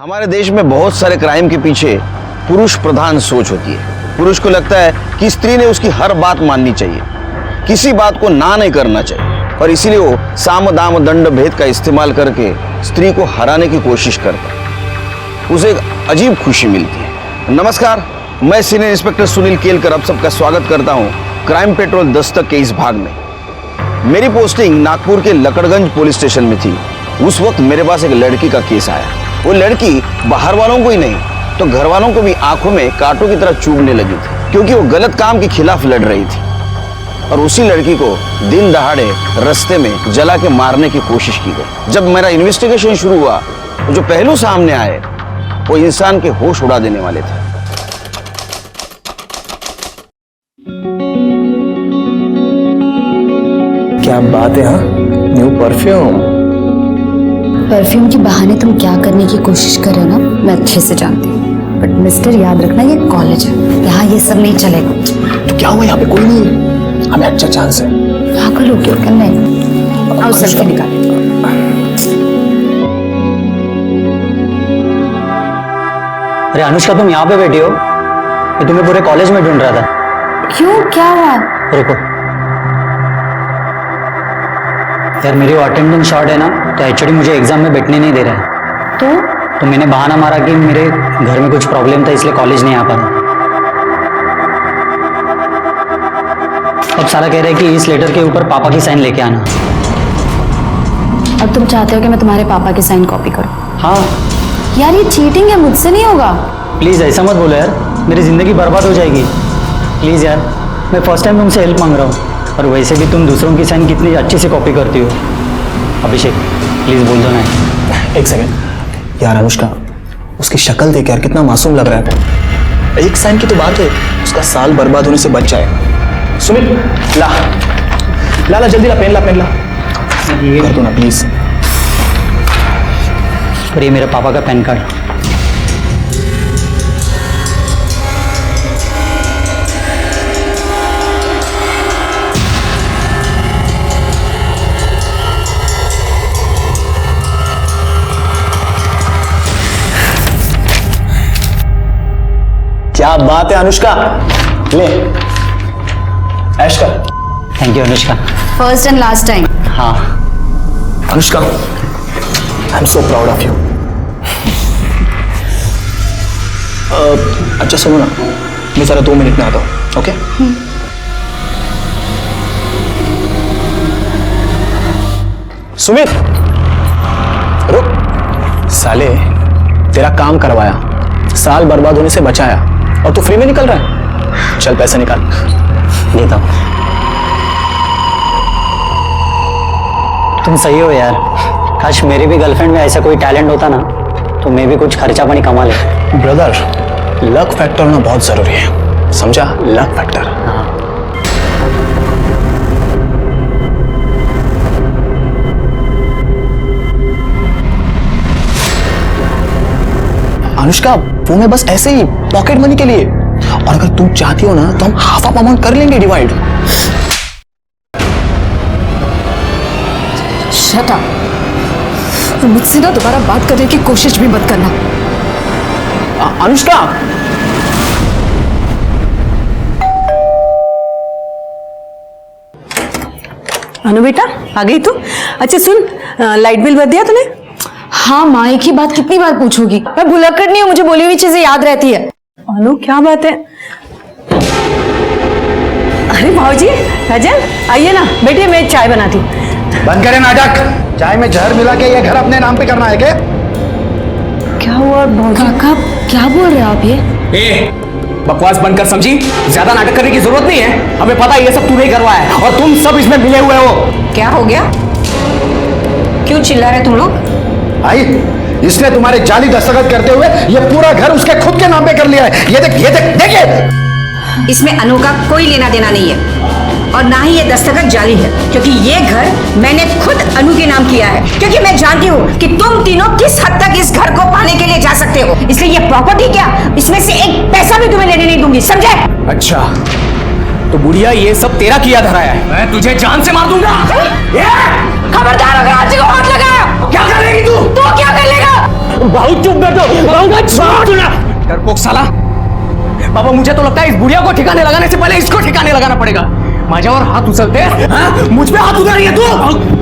हमारे देश में बहुत सारे क्राइम के पीछे पुरुष प्रधान सोच होती है। पुरुष को लगता है कि स्त्री ने उसकी हर बात माननी चाहिए, किसी बात को ना नहीं करना चाहिए, और इसीलिए वो साम दाम दंड भेद का इस्तेमाल करके स्त्री को हराने की कोशिश करता है। उसे एक अजीब खुशी मिलती है। नमस्कार, मैं सीनियर इंस्पेक्टर सुनील केलकर आप सबका स्वागत करता हूँ क्राइम पेट्रोल दस्तक के इस भाग में। मेरी पोस्टिंग नागपुर के लकड़गंज पुलिस स्टेशन में थी। उस वक्त मेरे पास एक लड़की का केस आया। वो लड़की बाहर वालों को ही नहीं तो घर वालों को भी आंखों में कांटों की तरह चुभने लगी थी, क्योंकि वो गलत काम के खिलाफ लड़ रही थी। और उसी लड़की को दिन दहाड़े रास्ते में जला के मारने की कोशिश की गई। जब मेरा इन्वेस्टिगेशन शुरू हुआ तो जो पहलू सामने आए वो इंसान के होश उड़ा देने वाले थे। क्या बात है, हाँ? न्यू परफ्यूम के बहाने तुम क्या करने की कोशिश कर रहे हो ना, मैं अच्छे से जानती हूँ। बट मिस्टर, याद रखना ये कॉलेज है, यहाँ ये सब नहीं चलेगा। तो क्या हुआ, यहाँ पे कोई नहीं, हमें अच्छा चांस है। पागल हो क्यों करना है? आओ सेल्फी निकाले। अरे अनुष्का, तुम यहाँ पे बैठी हो? मैं तुम्हें पूरे कॉलेज में ढूंढ रहा था। क्यों, क्या हुआ? रुको यार, मेरी अटेंडेंस शॉर्ट है ना, तो एचओडी मुझे एग्जाम में बैठने नहीं दे रहा है। तो मैंने बहाना मारा कि मेरे घर में कुछ प्रॉब्लम था, इसलिए कॉलेज नहीं आ पा रहा। अब सारा कह रहे हैं कि इस लेटर के ऊपर पापा की साइन लेके आना। अब तुम चाहते हो कि मैं तुम्हारे पापा की साइन कॉपी करूं? हाँ यार, ये चीटिंग है, मुझसे नहीं होगा। प्लीज़ ऐसा मत बोलो यार, मेरी ज़िंदगी बर्बाद हो जाएगी। प्लीज़ यार, मैं फर्स्ट टाइम तुमसे हेल्प मांग रहा हूँ। और वैसे भी तुम दूसरों की साइन कितनी अच्छे से कॉपी करती हो। अभिषेक, प्लीज़ बोल दो ना। एक सेकंड यार, अनुष्का उसकी शक्ल देख यार, कितना मासूम लग रहा है। एक साइन की तो बात है, उसका साल बर्बाद होने से बच जाएगा। सुमित, ला ला ला जल्दी ला, पेन ला, पेन ला, कर दो ना प्लीज। और ये मेरे पापा का पैन कार्ड। क्या बात है अनुष्का, ले ऐश कर। Thank you Anushka. First and last time. हाँ Anushka, I am so proud of you. अच्छा सुनो ना, मैं जरा 2 मिनट में आता हूँ, ओके? सुमित रुक, साले तेरा काम करवाया, साल बर्बाद होने से बचाया, और तू फ्री में निकल रहा है। चल पैसे निकाल। देता हूँ। तुम सही हो यार, काश मेरी भी गर्लफ्रेंड में ऐसा कोई टैलेंट होता ना, तो मैं भी कुछ खर्चा पानी कमा ले। ब्रदर, लक फैक्टर होना बहुत जरूरी है, समझा? Luck factor. हाँ अनुष्का, वो मैं बस ऐसे ही पॉकेट मनी के लिए, और अगर तुम चाहती हो ना तो हम हाफ ऑफ अमाउंट कर लेंगे डिवाइड। Shut up. मुझसे ना दोबारा बात करने की कोशिश भी मत करना। अनुष्का, अनु बेटा, आ गई तू? अच्छा सुन, लाइट बिल भर दिया तूने? हाँ माँ, एक ही बात कितनी बार पूछोगी? मैं भुलक्कड़ नहीं हूँ, मुझे बोली हुई चीजें याद रहती है। अनु क्या बात है? अरे भाऊजी, राजन आइए ना, बैठिए, मैं चाय बनाती हूँ। बंद करें नाटक। चाय में जहर मिला के ये घर अपने नाम पे करना है क्या? क्या हुआ भाऊजी? काका, क्या बोल रहे हो आप ये? बकवास बंद कर, समझी? ज्यादा नाटक करने की जरूरत नहीं है, हमें पता है ये सब तूने ही करवाया है, और तुम सब इसमें मिले हुए हो। क्या हो गया? क्यों चिल्ला रहे तुम लोग? भाई, इसने तुम्हारे जाली दस्तखत करते हुए ये पूरा घर उसके खुद के नाम पे कर लिया है। ये देख, ये देख, देखिए। इसमें अनु का कोई लेना देना नहीं है, और ना ही ये दस्तखत जाली है, क्योंकि ये घर मैंने खुद अनु के नाम किया है, क्योंकि मैं जानती हूँ कि तुम तीनों किस हद तक इस घर को पाने के लिए जा सकते हो। इसलिए ये प्रॉपर्टी क्या, इसमें से एक पैसा भी तुम्हें लेने नहीं दूंगी, समझे? अच्छा, तो बुढ़िया ये सब तेरा किया धराया है, मैं तुझे जान से मार दूंगा। खबरदार अगर आज को हाथ लगाया। क्या करेगी तू? तो क्या कर लेगा? बहुत चुप बैठो, डरपोक साला। बाबा मुझे तो लगता है इस बुढ़िया को ठिकाने लगाने से पहले इसको ठिकाने लगाना पड़ेगा। माझ्यावर हाथ उचलते हैं, मुझ पे हाथ उधर रही है तू।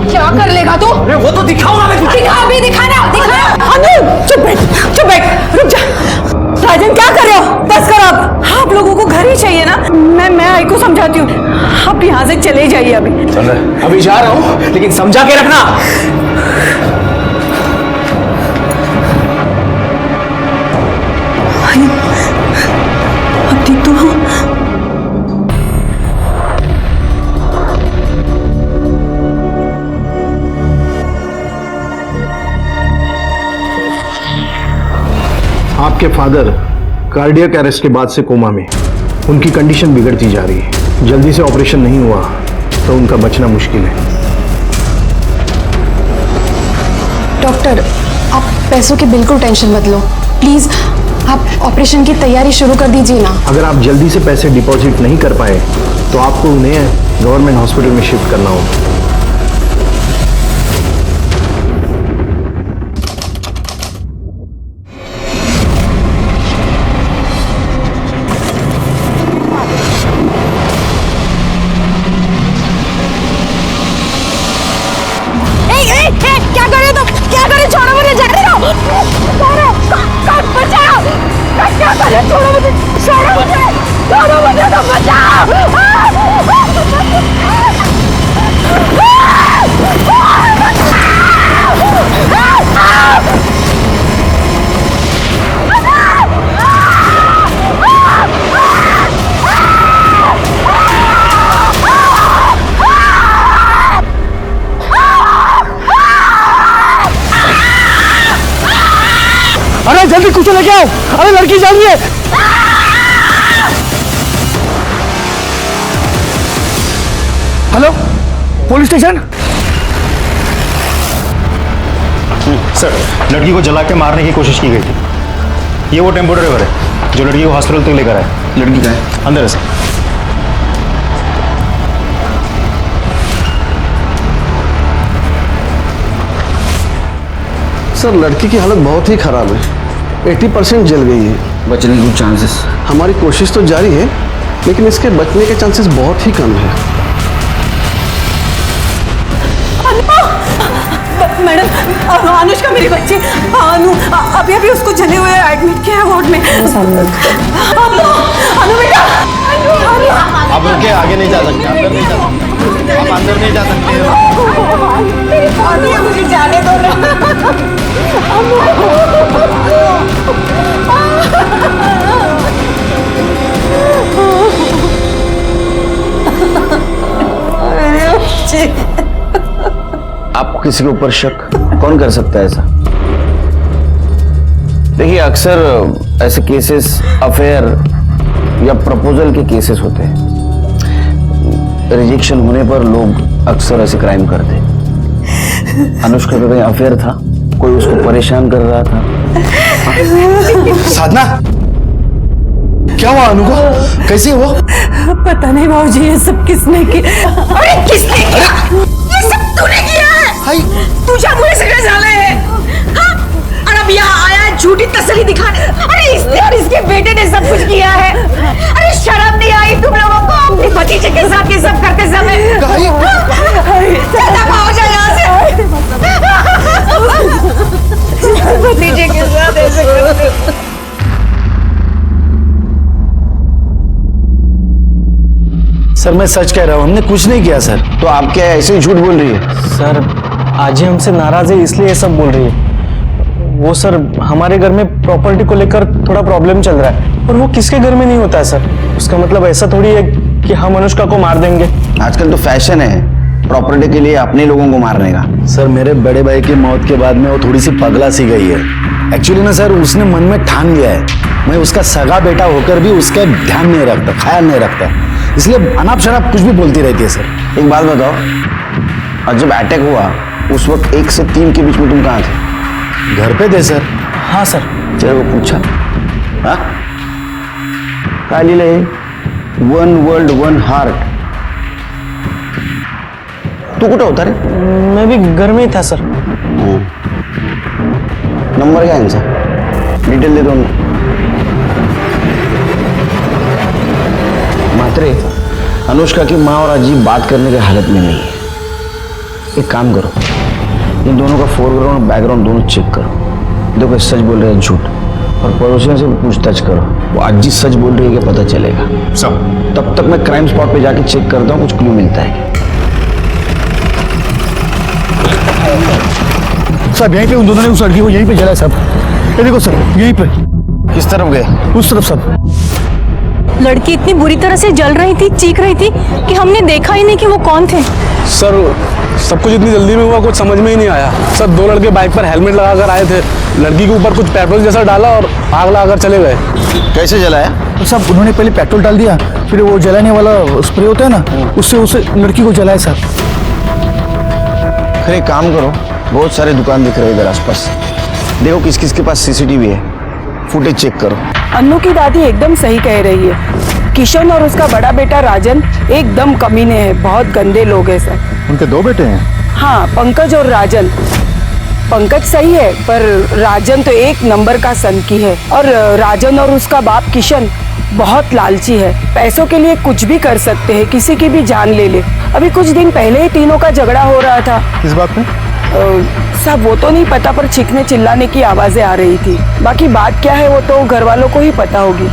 क्या कर लेगा तू? अरे वो तो दिखाऊंगा मैं तुझे। दिखा अभी, दिखाना दिखा। अनु चुप बैठ रुक जा। राजन क्या कर रहे हो? बस करो अब। आप लोगों को घर ही चाहिए ना। मैं आई को समझाती हूँ, आप यहाँ से चले जाइए अभी। चल रहे अभी जा रहा हूँ, लेकिन समझा के रखना। अब ठीक तो हो? आपके फादर कार्डियक अरेस्ट के बाद से कोमा में, उनकी कंडीशन बिगड़ती जा रही है। जल्दी से ऑपरेशन नहीं हुआ तो उनका बचना मुश्किल है। डॉक्टर, आप पैसों की बिल्कुल टेंशन मत लो, प्लीज आप ऑपरेशन की तैयारी शुरू कर दीजिए ना। अगर आप जल्दी से पैसे डिपॉजिट नहीं कर पाए तो आपको उन्हें गवर्नमेंट हॉस्पिटल में शिफ्ट करना होगा। क्या कर रहे हो तुम? क्या कर रहे हो? छोड़ो मुझे, जा रहे हो? बचाओ! क्या कर रहे हो? छोड़ो मुझे, छोड़ो मुझे तो बचाओ! अरे जल्दी कुछ लेके आओ, अरे लड़की जा रही है। Hello, police station. सर, लड़की को जला के मारने की कोशिश की गई थी। ये वो टेम्पो ड्राइवर है जो लड़की को हॉस्पिटल तक लेकर आया। लड़की का है अंदर है सर। सर, लड़की की हालत बहुत ही खराब है, 80% जल गई है। बचने के चांसेस? हमारी कोशिश तो जारी है, लेकिन इसके बचने के चांसेस बहुत ही कम है। मैडम, अनुष्का मेरी बच्ची अनु अभी उसको जले हुए एडमिट किया है वार्ड में। अनु बेटा, आप रुके, आगे नहीं जा सकते, अंदर नहीं जा सकते, आप अंदर नहीं जा सकते। मुझे जाने दो ना। आपको किसी के ऊपर शक कौन कर सकता है ऐसा? देखिए, अक्सर ऐसे केसेस अफेयर या प्रपोजल के केसेस होते हैं। रिजेक्शन होने पर लोग अक्सर ऐसे क्राइम करते हैं। अनुष्का का कहीं अफेयर था, कोई उसको परेशान कर रहा था। साधना, क्या हुआ अनु को? कैसी वो? पता नहीं भाऊजी, ये सब किसने किया? अरे किसने किया? ये सब तूने किया है? तुझे मुझे सगळे झाले है, हाँ? और अब यहाँ आया है झूठी तसल्ली दिखाने। अरे इसने और इसके बेटे ने सब कुछ किया है। अरे शर्म नहीं आई तुम लोगों को अपने भतीजे के साथ ये सब करते समय? दफा हो जाए यहाँ से। भतीजे के साथ ऐसे करते। सर, मैं सच कह रहा हूँ, हमने कुछ नहीं किया सर। तो आप क्या ऐसे ही झूठ बोल रही है? सर, आज ही हमसे नाराज है इसलिए ये सब बोल रही है। वो सर, हमारे घर में प्रॉपर्टी को लेकर थोड़ा प्रॉब्लम चल रहा है, और वो किसके घर में नहीं होता है सर। उसका मतलब ऐसा थोड़ी है कि हम अनुष्का को मार देंगे। आजकल तो फैशन है प्रॉपर्टी के लिए अपने लोगों को मारने का। सर, मेरे बड़े भाई की मौत के बाद में वो थोड़ी सी पगला सी गई है। एक्चुअली ना सर, उसने मन में ठान लिया है, मैं उसका सगा बेटा होकर भी उसका ध्यान नहीं रखता, ख्याल नहीं रखता, इसलिए अनाप शनाप कुछ भी बोलती रहती है सर। एक बात बताओ, और जब अटैक हुआ उस वक्त 1 से 3 के बीच में तुम कहाँ थे? घर पे थे सर। हाँ सर। तेरे को पूछा? हाँ, काय लिहिलंय? 1 वर्ल्ड 1 हार्ट। तू कुठं होता रे? मैं भी घर में ही था सर। नंबर क्या है इनसा? डिटेल दे दो उनको। मात्रे, अनुष्का की माँ और अजीब बात करने की हालत में नहीं है। एक काम करो, इन दोनों का फोरग्राउंड बैकग्राउंड दोनों चेक करो। देखो सच बोल रहे हैं झूठ, और पड़ोसियों से पूछताछ करो। वो अजीब सच बोल रही है कि पता चलेगा। सब तब तक मैं क्राइम स्पॉट पे जाके चेक करता हूँ, कुछ क्लू मिलता है। सब यहीं पे उन दोनों ने उस लड़की को यहीं पे जलाया सब। ये देखो सर, यहीं पे। किस तरफ गए? उस तरफ सब। लड़की इतनी बुरी तरह से जल रही थी, चीख रही थी कि हमने देखा ही नहीं कि वो कौन थे। सर सब कुछ इतनी जल्दी में हुआ, कुछ समझ में ही नहीं आया। सर 2 लड़के बाइक पर हेलमेट लगाकर आए थे, लड़की के ऊपर कुछ पेट्रोल जैसा डाला और आग लगाकर चले गए। कैसे जलाया? तो सब उन्होंने पहले पेट्रोल डाल दिया, फिर वो जलाने वाला स्प्रे होता है ना, उससे उसे लड़की को जलाया सर। फिर एक काम करो, बहुत सारे दुकान दिख रहे हैं इधर आसपास, देखो किस किस के पास सीसीटीवी है, फुटेज चेक करो। अन्नू की दादी एकदम सही कह रही है। किशन और उसका बड़ा बेटा राजन एकदम कमीने हैं, बहुत गंदे लोग हैं सर। उनके 2 बेटे हैं? हाँ, पंकज और राजन। पंकज सही है, पर राजन तो 1 नंबर का सनकी है। और राजन और उसका बाप किशन बहुत लालची है, पैसों के लिए कुछ भी कर सकते हैं, किसी की भी जान ले ले। अभी कुछ दिन पहले ही तीनों का झगड़ा हो रहा था। किस बात पे? सब वो तो नहीं पता, पर चीखने चिल्लाने की आवाजें आ रही थी। बाकी बात क्या है वो तो घर वालों को ही पता होगी।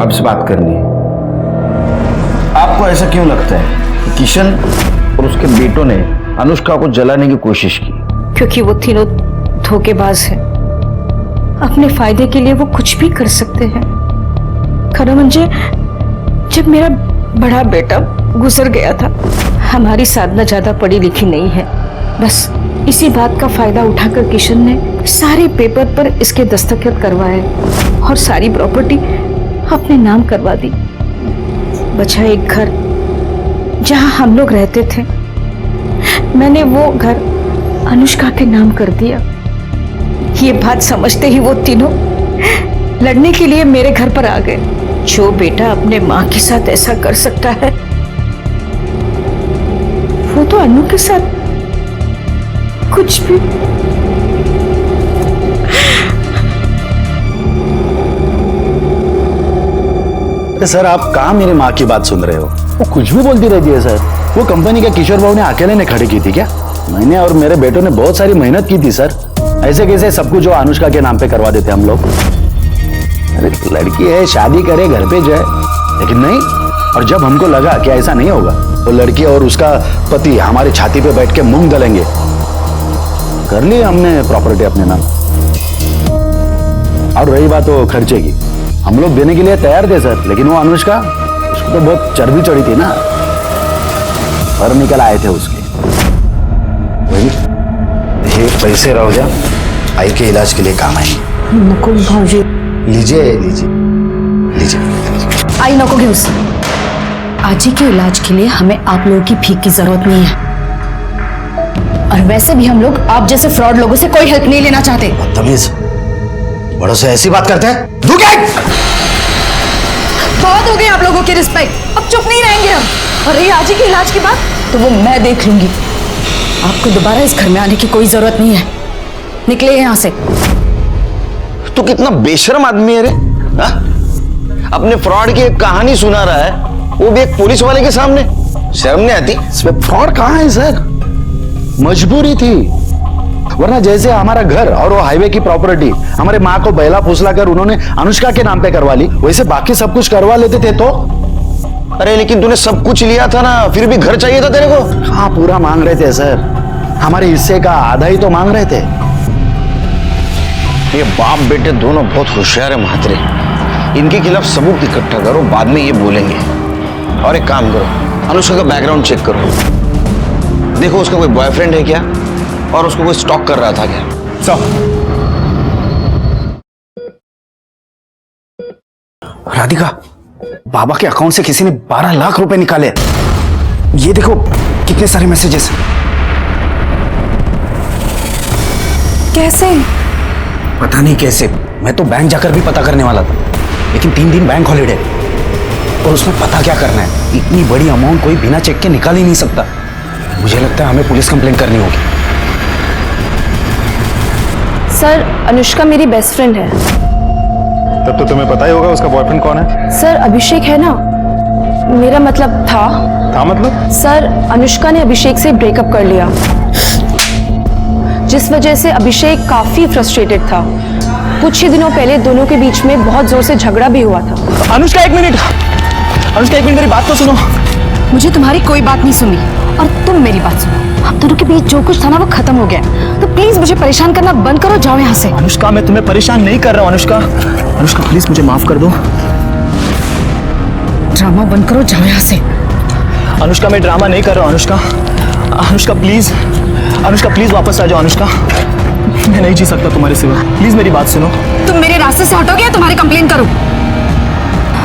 अब से बात करनी है। आपको ऐसा क्यों लगता है कि किशन और उसके बेटों ने अनुष्का को जलाने की कोशिश की? क्योंकि वो तीनों धोखेबाज हैं। अपने फायदे के लिए वो कुछ भी कर सकते हैं। खरा म्हणजे जब मेरा बड़ा बेटा गुजर गया था, हमारी साधना ज्यादा पढ़ी लिखी नहीं है, बस इसी बात का फायदा उठाकर किशन ने सारे पेपर पर इसके दस्तखत करवाए और सारी प्रॉपर्टी अपने नाम करवा दी। बचा एक घर जहां हम लोग रहते थे, मैंने वो घर अनुष्का के नाम कर दिया। ये बात समझते ही वो तीनों लड़ने के लिए मेरे घर पर आ गए। जो बेटा अपने माँ के साथ ऐसा कर सकता है, वो तो अनु के साथ कुछ भी। सर आप कहाँ मेरी माँ की बात सुन रहे हो? वो कुछ भी बोलती रहती है सर। वो कंपनी का किशोर बाबू ने अकेले ने खड़ी की थी क्या? मैंने और मेरे बेटों ने बहुत सारी मेहनत की थी सर। ऐसे कैसे सब कुछ जो अनुष्का के नाम पे करवा देते हम लोग? अरे लड़की है, शादी करे, घर पे जाए, लेकिन नहीं। और जब हमको लगा कि ऐसा नहीं होगा, तो लड़की और उसका पति हमारी छाती पे बैठ के मूंग दलेंगे, कर ली हमने प्रॉपर्टी अपने नाम। और रही बात वो खर्चे की, हम लोग देने के लिए तैयार थे सर, लेकिन वो अनुष्का, उसको तो बहुत चर्बी चढ़ी थी ना, और निकल आए थे उसके। वही ये पैसे रहो जा, आई के इलाज के लिए काम आएंगे। नको भाऊजी, लीजिए लीजिए लीजिए। आई नको घेऊस। आजी के इलाज के लिए हमें आप लोगों की भीख की जरूरत नहीं है, और वैसे भी हम लोग आप जैसे फ्रॉड लोगों से कोई हेल्प नहीं लेना चाहते। तमीज, बड़ों से ऐसी बात करते हैं? बहुत हो गई आप लोगों की रिस्पेक्ट, अब चुप नहीं रहेंगे हम। और ये आजी के इलाज की बात तो वो मैं देख लूंगी। आपको दोबारा इस घर में आने की कोई जरूरत नहीं है, निकले यहाँ से। तू कितना बेशर्म आदमी है रे, हा? अपने फ्रॉड की एक कहानी सुना रहा है, वो भी एक पुलिस वाले के सामने। शर्म नहीं आती? इसमें फ्रॉड कहाँ है सर? मजबूरी थी, वरना जैसे हमारा घर और वो हाईवे की प्रॉपर्टी हमारे माँ को बैला फुसला कर उन्होंने अनुष्का के नाम पे करवा ली, वैसे बाकी सब कुछ करवा लेते थे तो। अरे लेकिन तूने सब कुछ लिया था ना, फिर भी घर चाहिए था तेरे को। हाँ पूरा मांग रहे थे सर, हमारे हिस्से का आधा ही तो मांग रहे थे। ये बाप बेटे दोनों बहुत होशियार है महात्रे, इनके खिलाफ सबूत इकट्ठा करो, बाद में ये बोलेंगे। और एक काम करो, अनुष्का का बैकग्राउंड चेक करो, देखो उसका कोई बॉयफ्रेंड है क्या, और उसको कोई स्टॉक कर रहा था क्या। राधिका, बाबा के अकाउंट से किसी ने 12 लाख रुपए निकाले। ये देखो कितने सारे मैसेजेस। कैसे? पता नहीं कैसे, मैं तो बैंक जाकर भी पता करने वाला था, लेकिन 3 दिन बैंक हॉलिडे। और उसमें पता क्या करना है। इतनी बड़ी अमाउंट कोई बिना चेक के निकाल ही नहीं सकता। मुझे लगता है हमें पुलिस कंप्लेंट करनी होगी। सर, अनुष्का मेरी बेस्ट फ्रेंड है। तब तो तुम्हें पता ही होगा उसका बॉयफ्रेंड कौन है। सर, अभिषेक है ना, मेरा मतलब था मतलब सर, अनुष्का ने अभिषेक से ब्रेकअप कर लिया, जिस वजह से अभिषेक काफी फ्रस्ट्रेटेड था। कुछ ही दिनों पहले दोनों के बीच में बहुत जोर से झगड़ा भी हुआ था। अनुष्का एक मिनट, अनुष्का एक मिनट, मेरी बात तो सुनो। मुझे तुम्हारी कोई बात नहीं सुननी और तुम मेरी बात सुनो। हम दोनों के बीच जो कुछ था ना वो खत्म हो गया, तो प्लीज मुझे परेशान करना बंद करो, जाओ यहाँ से। अनुष्का, मैं तुम्हें परेशान नहीं कर रहा हूँ। अनुष्का, अनुष्का प्लीज मुझे माफ कर दो। ड्रामा बंद करो, जाओ यहाँ से। अनुष्का, मैं ड्रामा नहीं कर रहा हूँ। अनुष्का, अनुष्का प्लीज, अनुष्का प्लीज वापस आ जाओ। अनुष्का, मैं नहीं जी सकता तुम्हारे सिवा, प्लीज मेरी बात सुनो। तुम मेरे रास्ते से हटोगे या तुम्हारी कंप्लेंट करूं?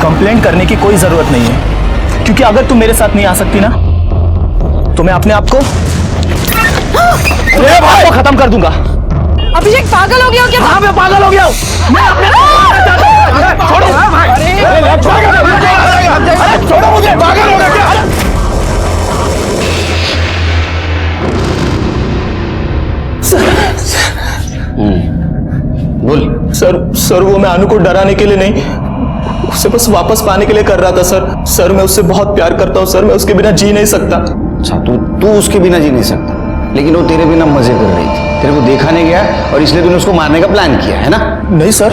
कंप्लेंट करने की कोई जरूरत नहीं है, क्योंकि अगर तुम मेरे साथ नहीं आ सकती ना, तो मैं अपने आप को खत्म कर दूंगा। अभिषेक पागल हो गया हो क्या? हाँ, मैं पागल हो गया हूँ। मैं अपने छोड़ो मुझे, पागल हो गया क्या? बोल। सर वो मैं अनु को डराने के लिए नहीं, उसे बस वापस पाने के लिए कर रहा था सर। मैं उससे बहुत प्यार करता हूँ सर, मैं उसके बिना जी नहीं सकता। अच्छा, तू उसके बिना जी नहीं सकता, लेकिन वो तेरे बिना मजे कर रही थी, तेरे को देखा नहीं गया और इसलिए तूने उसको मारने का प्लान किया है ना? नहीं सर,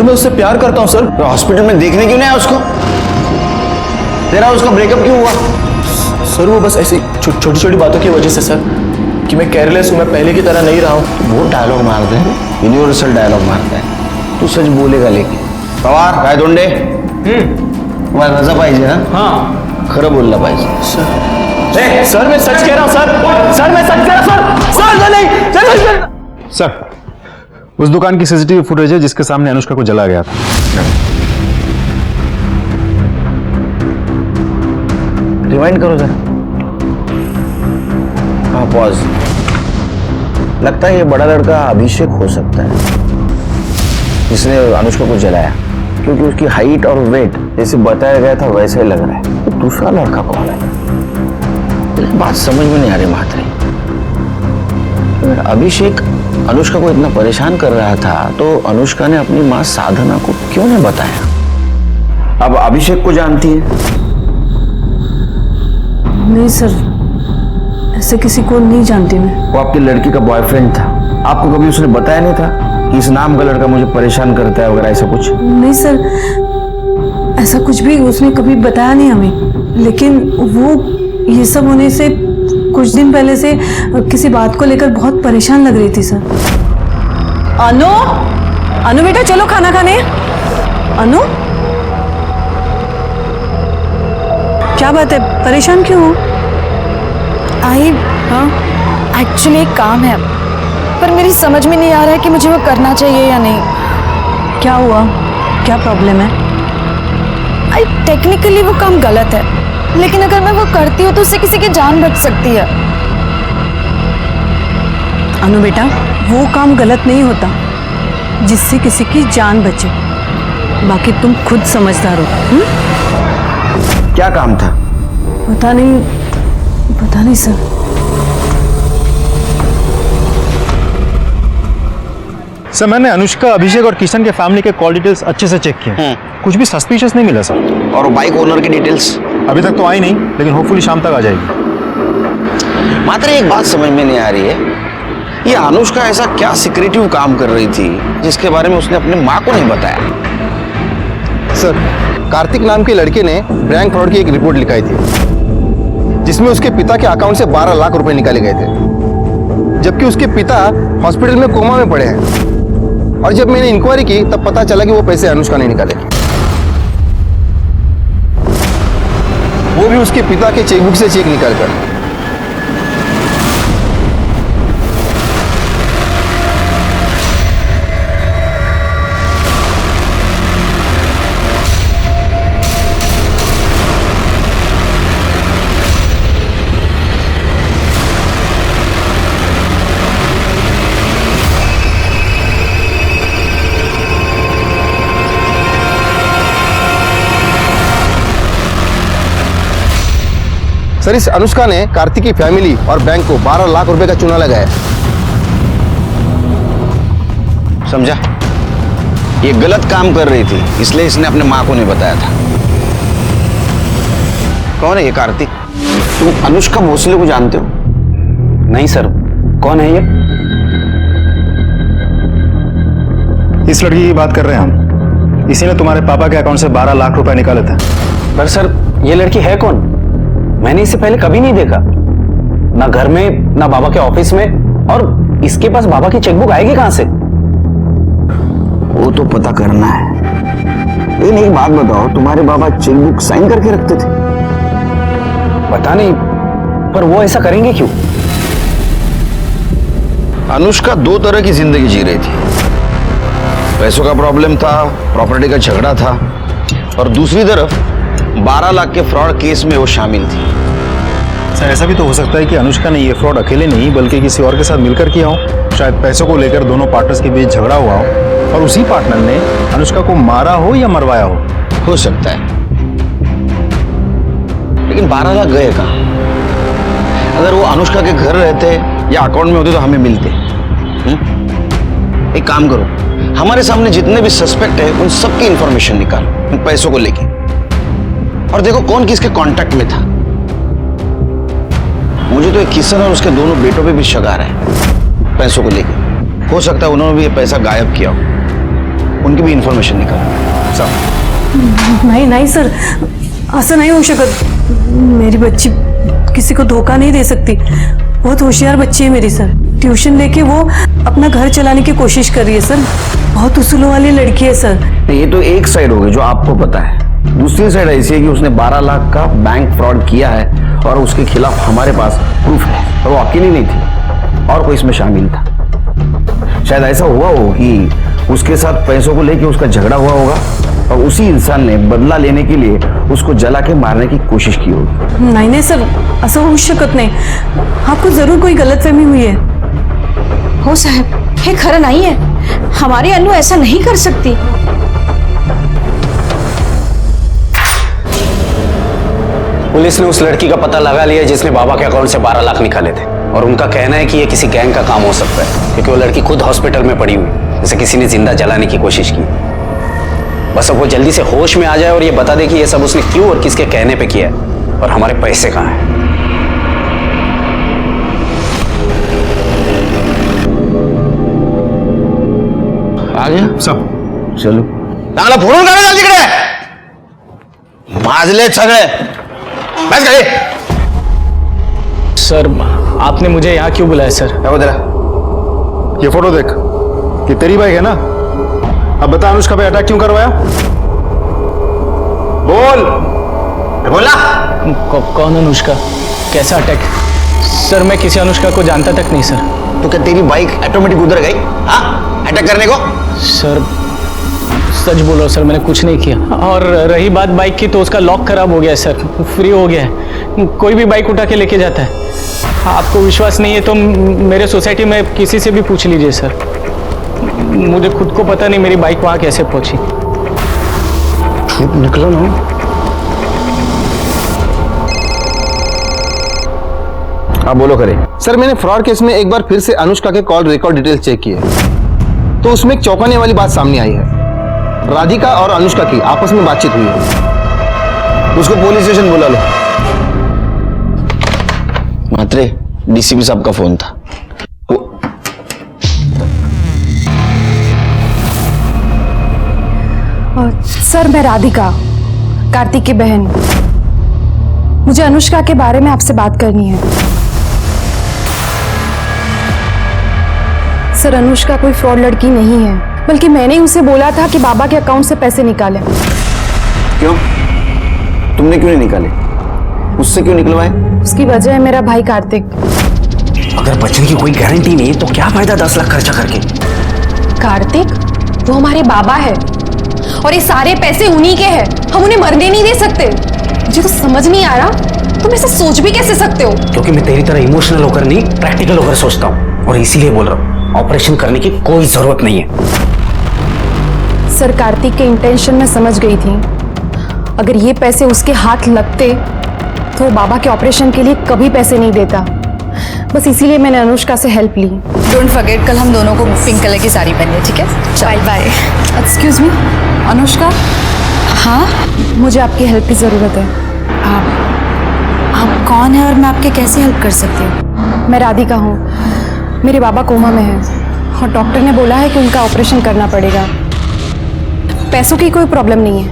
मैं उससे प्यार करता हूँ सर। तो हॉस्पिटल में देखने क्यों नहीं आया उसको? तेरा उसका ब्रेकअप क्यों हुआ? सर वो बस ऐसी छोटी छोटी बातों की वजह से सर, कि मैं केयरलेस हूँ, मैं पहले की तरह नहीं रहा हूँ। वो डायलॉग मारते हैं, यूनिवर्सल डायलॉग मारते हैं। तू सच बोलेगा लेकिन पवार काय दोंडे तुम्हाला रजा पाहिजे ना? हाँ, खरं बोलला पाहिजे। सर मैं सच कह रहा हूँ सर, मैं सच कह रहा हूँ सर, नहीं। सर, उस दुकान की सीसीटीवी फुटेज है जिसके सामने अनुष्का को जला गया था। रिवाइंड करो जरा। हाँ, पॉज। लगता है ये बड़ा लड़का अभिषेक हो सकता है जिसने अनुष्का को जलाया, क्योंकि उसकी हाइट और वेट जैसे बताया गया था वैसे ही लग रहा है। तो दूसरा लड़का कौन है? बात समझ में नहीं आ रही महात्री। अभिषेक अनुष्का को इतना परेशान कर रहा था तो अनुष्का ने अपनी मां साधना को क्यों नहीं बताया? अब अभिषेक को जानती है? नहीं सर, ऐसे किसी को नहीं जानती मैं। वो आपकी लड़की का बॉयफ्रेंड था, आपको कभी उसने बताया नहीं था कि इस नाम का लड़का मुझे परेशान करता है वगैरह ऐसा कुछ? नहीं सर, ऐसा कुछ भी उसने कभी बताया नहीं हमें। लेकिन वो ये सब होने से कुछ दिन पहले से किसी बात को लेकर बहुत परेशान लग रही थी सर। अनु बेटा चलो खाना खाने। अनु, क्या बात है, परेशान क्यों हो? हाँ, एक्चुअली एक काम है, पर मेरी समझ में नहीं आ रहा है कि मुझे वो करना चाहिए या नहीं। क्या हुआ, क्या प्रॉब्लम है? टेक्निकली वो काम गलत है, लेकिन अगर मैं वो करती हूँ तो उससे किसी की जान बच सकती है। अनु बेटा, वो काम गलत नहीं होता जिससे किसी की जान बचे। बाकी तुम खुद समझदार हो। क्या काम था? पता नहीं सर। सर, मैंने अनुष्का, अभिषेक और किशन के फैमिली के कॉल डिटेल्स अच्छे से चेक किए, कुछ भी सस्पिशियस नहीं मिला सर। और बाइक ओनर की डिटेल्स? अभी तक तो आई नहीं, लेकिन होपफुली शाम तक आ जाएगी। मात्र एक बात समझ में नहीं आ रही है, ये अनुष्का ऐसा क्या सिक्रेटिव काम कर रही थी जिसके बारे में उसने अपनी माँ को नहीं बताया? सर, कार्तिक नाम के लड़के ने बैंक फ्रॉड की एक रिपोर्ट लिखाई थी, जिसमें उसके पिता के अकाउंट से 12 लाख रुपए निकाले गए थे, जबकि उसके पिता हॉस्पिटल में कोमा में पड़े हैं। और जब मैंने इंक्वायरी की तब पता चला कि वो पैसे अनुष्का ने निकाले, वो भी उसके पिता के चेकबुक से चेक निकालकर। सर इस अनुष्का ने कार्तिक की फैमिली और बैंक को 12 लाख रुपए का चूना लगाया। समझा? ये गलत काम कर रही थी, इसलिए इसने अपने माँ को नहीं बताया था। कौन है ये कार्तिक? तुम अनुष्का भोसले को जानते हो? नहीं सर, कौन है ये? इस लड़की की बात कर रहे हैं हम। इसी ने तुम्हारे पापा के अकाउंट से 12 लाख रुपए निकाले थे। पर सर, ये लड़की है कौन? मैंने इसे पहले कभी नहीं देखा, ना घर में ना बाबा के ऑफिस में। और इसके पास बाबा की चेकबुक आएगी कहां से? वो तो पता करना है। लेकिन एक बात बताओ, तुम्हारे बाबा चेकबुक साइन करके रखते थे? पता नहीं, पर वो ऐसा करेंगे क्यों? अनुष्का दो तरह की जिंदगी जी रही थी। पैसों का प्रॉब्लम था, प्रॉपर्टी का झगड़ा था, और दूसरी तरफ 12 लाख के फ्रॉड केस में वो शामिल थी। सर ऐसा भी तो हो सकता है कि अनुष्का ने ये फ्रॉड अकेले नहीं बल्कि किसी और के साथ मिलकर किया हो। शायद पैसों को लेकर दोनों पार्टनर्स के बीच झगड़ा हुआ हो और उसी पार्टनर ने अनुष्का को मारा हो या मरवाया हो सकता है। लेकिन 12 लाख गए कहां? अगर वो अनुष्का के घर रहते या अकाउंट में होते तो हमें मिलते। एक काम करो, हमारे सामने जितने भी सस्पेक्ट है उन सबकी इंफॉर्मेशन निकालो उन पैसों को लेके, और देखो कौन किसके कांटेक्ट में था। मुझे तो एक किशन और उसके दोनों बेटों पे भी शक आ रहा है पैसों को लेके। हो सकता है उन्होंने भी ये पैसा गायब किया हो, उनकी भी इंफॉर्मेशन निकालो। सब नहीं सर, असं नहीं हो शकत। मेरी बच्ची किसी को धोखा नहीं दे सकती। बहुत होशियार बच्ची है मेरी सर। ट्यूशन लेके वो अपना घर चलाने की कोशिश कर रही है सर। बहुत उसूलों वाली लड़की है सर। ये तो एक साइड हो गई जो आपको पता है। दूसरी साइड ऐसी है कि उसने 12 लाख का बैंक फ्रॉड किया है और उसके खिलाफ हमारे पास प्रूफ है। और वो अकेली नहीं थी, और कोई इसमें शामिल था। शायद ऐसा हुआ हो कि उसके साथ पैसों को लेके उसका झगड़ा हुआ होगा और उसी इंसान ने बदला लेने के लिए उसको जला के मारने की कोशिश की होगी। नहीं सर, असं होऊ शकत नाही। आपको जरूर कोई गलतफहमी हुई है। हो साहब, हे खरं नहीं है। हमारी अनु ऐसा नहीं कर सकती। पुलिस ने उस लड़की का पता लगा लिया जिसने बाबा के अकाउंट से 12 लाख निकाले थे, और उनका कहना है कि ये किसी गैंग का काम हो सकता है, क्योंकि वो लड़की खुद हॉस्पिटल में पड़ी हुई, जैसे किसी ने जिंदा जलाने की कोशिश की। बस अब वो जल्दी से होश में आ जाए और ये बता दे कि ये सब उसने क्यों और किसके कहने पे किया है, और हमारे पैसे कहाँ हैं। आ गया सब चलो चांगला फोडून काढा जाल तिकडे. माजले सगळे. बस गाडी. सर आपने मुझे यहाँ क्यों बुलाया सर? क्या तेरा? ये फोटो देख, ये तेरी बाइक है ना? अब बता अनुष्का पे अटैक क्यों करवाया? बोल बोला. कौन अनुष्का? कैसा अटैक? सर मैं किसी अनुष्का को जानता तक नहीं सर। तो क्या तेरी बाइक ऑटोमेटिक उधर गई हाँ अटैक करने को? सर सच बोलो सर, मैंने कुछ नहीं किया। और रही बात बाइक की, तो उसका लॉक खराब हो गया है सर, फ्री हो गया है। कोई भी बाइक उठा के लेके जाता है। आपको विश्वास नहीं है तो मेरे सोसाइटी में किसी से भी पूछ लीजिए सर। मुझे खुद को पता नहीं मेरी बाइक वहां कैसे पहुंची। झूठ निकला ना। हाँ बोलो करे। सर मैंने फ्रॉड केस में एक बार फिर से अनुष्का के कॉल रिकॉर्ड डिटेल चेक किए, तो उसमें एक चौंकाने वाली बात सामने आई है। राधिका और अनुष्का की आपस में बातचीत हुई है। उसको पुलिस स्टेशन बुला लो। मात्रे डीसीपी साहब का फोन था। सर मैं राधिका, कार्तिक की बहन। मुझे अनुष्का के बारे में आपसे बात करनी है। सर अनुष्का कोई फ्रॉड लड़की नहीं है, बल्कि मैंने उसे बोला था कि बाबा के अकाउंट से पैसे निकाले। क्यों? तुमने क्यों नहीं निकाले? उससे क्यों निकलवाए? उसकी वजह है मेरा भाई कार्तिक। अगर बचने की कोई गारंटी नहीं तो क्या फायदा 10 लाख खर्चा करके? कार्तिक वो हमारे बाबा है और ये सारे पैसे उन्हीं के हैं। हम उन्हें मरने नहीं दे सकते। मुझे तो समझ नहीं आ रहा तुम ऐसा सोच भी कैसे सकते हो? क्योंकि मैं तेरी तरह इमोशनल होकर नहीं, प्रैक्टिकल होकर सोचता हूँ, और इसीलिए बोल रहा हूँ ऑपरेशन करने की कोई जरूरत नहीं है। सर कार्तिक के इंटेंशन में समझ गई थी। अगर ये पैसे उसके हाथ लगते तो वो बाबा के ऑपरेशन के लिए कभी पैसे नहीं देता। बस इसीलिए मैंने अनुष्का से हेल्प ली। डोंट फॉरगेट कल हम दोनों को पिंक कलर की साड़ी पहनी है, ठीक है? Bye bye. Excuse me, Anushka, हाँ, मुझे आपकी हेल्प की ज़रूरत है। आप कौन है और मैं आपके कैसे हेल्प कर सकती हूँ? मैं राधिका हूँ। मेरे बाबा कोमा में हैं और डॉक्टर ने बोला है कि उनका ऑपरेशन करना पड़ेगा। पैसों की कोई प्रॉब्लम नहीं है,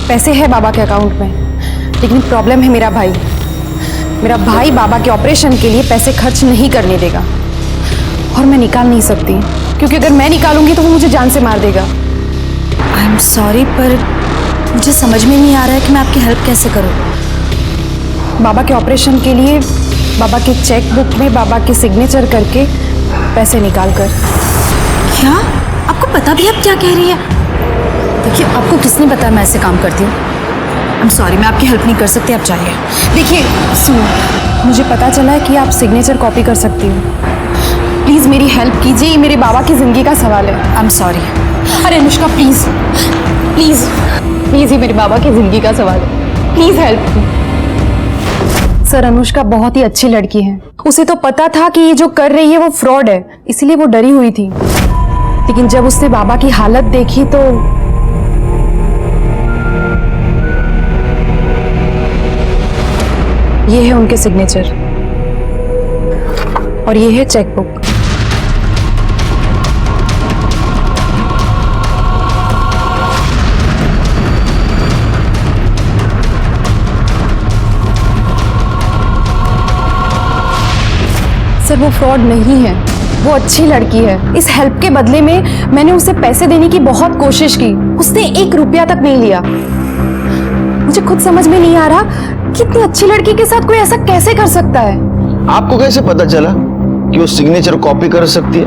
पैसे है बाबा के अकाउंट में, लेकिन प्रॉब्लम है मेरा भाई। मेरा भाई बाबा के ऑपरेशन के लिए पैसे खर्च नहीं करने देगा और मैं निकाल नहीं सकती, क्योंकि अगर मैं निकालूंगी तो वो मुझे जान से मार देगा। आई एम सॉरी, पर मुझे समझ में नहीं आ रहा है कि मैं आपकी हेल्प कैसे करूँ। बाबा के ऑपरेशन के लिए बाबा के चेक बुक में बाबा के सिग्नेचर करके पैसे निकाल कर। क्या आपको पता भी आप क्या कह रही है? देखिए, आपको किसने बताया मैं ऐसे काम करती हूँ? आई एम सॉरी, मैं आपकी हेल्प नहीं कर सकती, आप जाइए। देखिए सुनो, मुझे पता चला है कि आप सिग्नेचर कॉपी कर सकती हो। प्लीज़ मेरी हेल्प कीजिए, ये मेरे बाबा की ज़िंदगी का सवाल है। I am sorry. अरे अनुष्का, प्लीज़ प्लीज़ प्लीज़, ये मेरे बाबा की ज़िंदगी का सवाल है, please help me. Sir, Anushka बहुत ही अच्छी लड़की है। उसे तो पता था कि ये जो कर रही है वो फ्रॉड है, इसलिए वो डरी हुई थी। लेकिन जब उसने बाबा की हालत देखी तो ये है उनके सिग्नेचर और ये है चेक बुक। सर, वो फ्रॉड नहीं है, वो अच्छी लड़की है। इस हेल्प के बदले में मैंने उसे पैसे देने की बहुत कोशिश की, उसने 1 रुपया तक नहीं लिया। मुझे खुद समझ में नहीं आ रहा कि इतनी अच्छी लड़की के साथ कोई ऐसा कैसे कर सकता है। आपको कैसे पता चला कि वो सिग्नेचर कॉपी कर सकती है?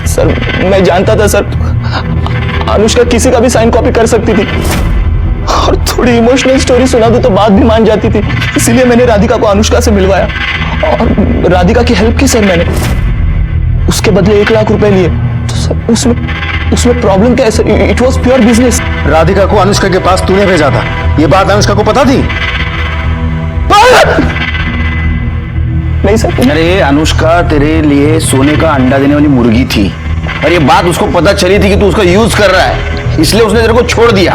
सर, मैं जानता था सर, अनुष्का किसी का भी साइन कॉपी कर सकती थी और थोड़ी इमोशनल स्टोरी सुना दूं तो बात भी मान जाती थी। इसीलिए मैंने राधिका को अनुष्का से मिलवाया और राधिका की हेल्प की सर मैंने। उसके बदले 1 लाख रुपए लिए। तो सर उसमें प्रॉब्लम क्या है sir? It was pure business. Radhika को अनुष्का के पास तूने भेजा था, ये बात अनुष्का को पता थी? नहीं सर। अरे अनुष्का तेरे लिए सोने का अंडा देने वाली मुर्गी थी और ये बात उसको पता चली थी कि तू उसका यूज कर रहा है, इसलिए उसने तेरे को छोड़ दिया।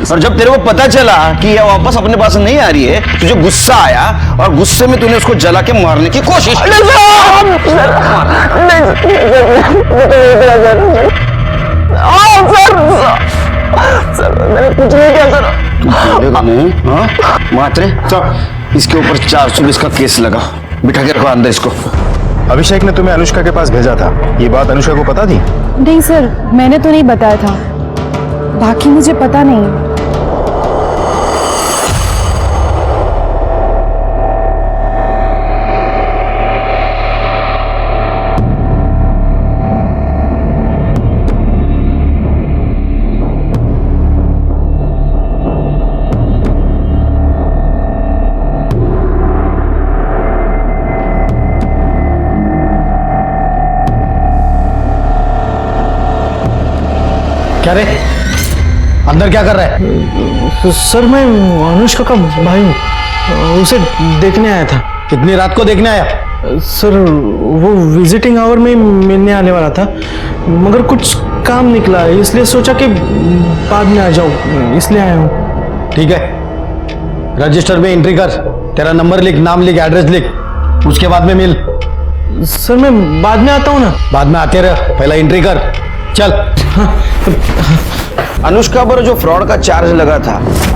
और जब तेरे को पता चला कि ये वापस अपने पास नहीं आ रही है, तुझे गुस्सा आया और गुस्से में तूने उसको जला के मारने की कोशिश की। मैंने कुछ नहीं किया सर। मात्रे, इसके ऊपर 420 का केस लगा, बिठा के रखो अंदर इसको। अभिषेक ने तुम्हें अनुष्का के पास भेजा था, ये बात अनुष्का को पता थी? नहीं सर, मैंने तो नहीं बताया था, बाकी मुझे पता नहीं। क्या रे, अंदर क्या कर रहा है? सर, मैं अनुष्का का भाई हूँ, उसे देखने आया था। कितनी रात को देखने आया? सर, वो विजिटिंग आवर में मिलने आने वाला था, मगर कुछ काम निकला, इसलिए सोचा कि बाद में आ जाऊँ, इसलिए आया हूँ। ठीक है, रजिस्टर में एंट्री कर, तेरा नंबर लिख, नाम लिख, एड्रेस लिख, उसके बाद में मिल। सर, मैं बाद में आता हूँ ना। बाद में आते रह, पहला एंट्री कर, चल। अनुष्का पर जो फ्रॉड का चार्ज लगा था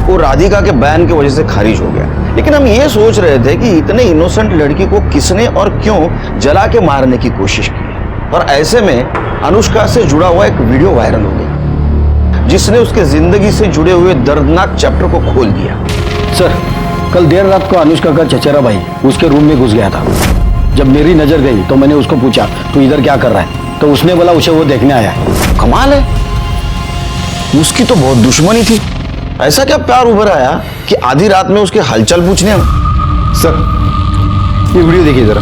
वो राधिका के बयान की वजह से खारिज हो गया, लेकिन हम ये सोच रहे थे कि इतने इनोसेंट लड़की को किसने और क्यों जला के मारने की कोशिश की। और ऐसे में अनुष्का से जुड़ा हुआ एक वीडियो वायरल हो गया जिसने उसके जिंदगी से जुड़े हुए दर्दनाक चैप्टर को खोल दिया। सर, कल देर रात को अनुष्का का चचेरा भाई उसके रूम में घुस गया था। जब मेरी नजर गई तो मैंने उसको पूछा, तू इधर क्या कर रहा है? तो उसने बोला उसे वो देखने आया है। कमाल है, उसकी तो बहुत दुश्मनी थी। ऐसा क्या प्यार उभर आया कि आधी रात में उसके हलचल पूछने? सर, ये वीडियो देखिए जरा।